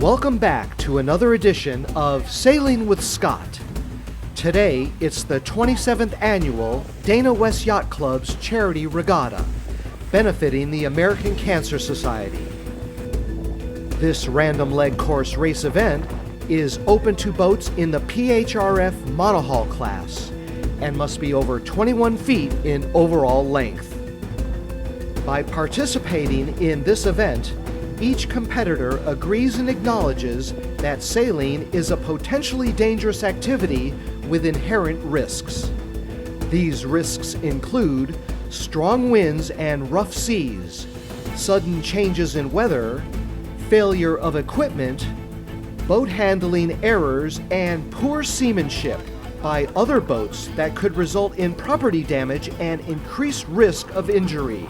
Welcome back to another edition of Sailing with Scott. Today, it's the 27th annual Dana West Yacht Club's charity regatta, benefiting the American Cancer Society. This random leg course race event is open to boats in the PHRF monohull class and must be over 21 feet in overall length. By participating in this event, each competitor agrees and acknowledges that sailing is a potentially dangerous activity with inherent risks. These risks include strong winds and rough seas, sudden changes in weather, failure of equipment, boat handling errors, and poor seamanship by other boats that could result in property damage and increased risk of injury.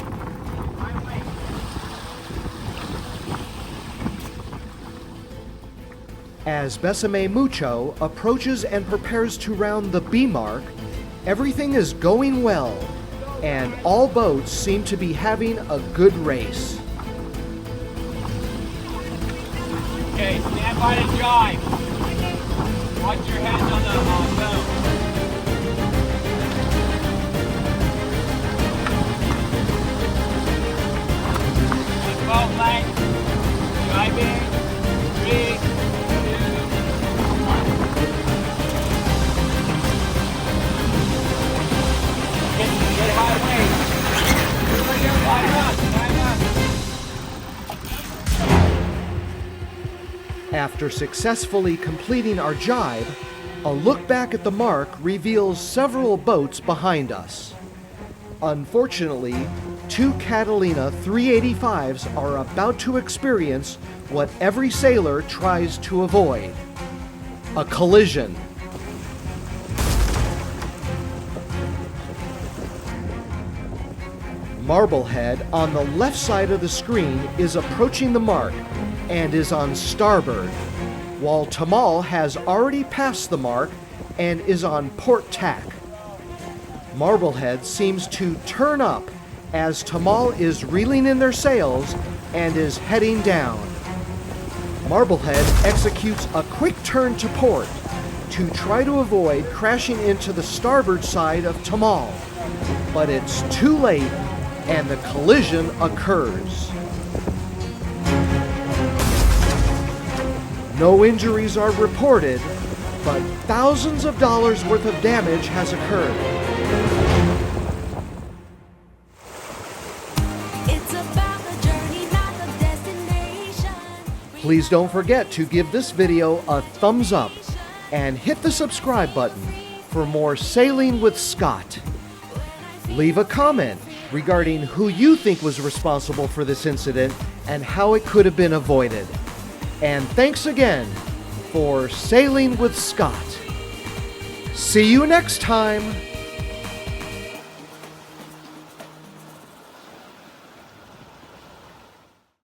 As Besame Mucho approaches and prepares to round the B mark, everything is going well, and all boats seem to be having a good race. Okay, stand by the jibe. Watch your hands on the boat. Boat length, jibing, 3, 2, 1. Get high weight. After successfully completing our jibe, a look back at the mark reveals several boats behind us. Unfortunately, 2 Catalina 385s are about to experience what every sailor tries to avoid: a collision. Marblehead on the left side of the screen is approaching the mark and is on starboard, while Tomol has already passed the mark and is on port tack. Marblehead seems to turn up as Tomol is reeling in their sails and is heading down. Marblehead executes a quick turn to port to try to avoid crashing into the starboard side of Tomol, but it's too late and the collision occurs. No injuries are reported, but thousands of dollars worth of damage has occurred. It's about the journey, not the destination. Please don't forget to give this video a thumbs up and hit the subscribe button for more Sailing with Scott. Leave a comment regarding who you think was responsible for this incident and how it could have been avoided. And thanks again for Sailing with Scott. See you next time.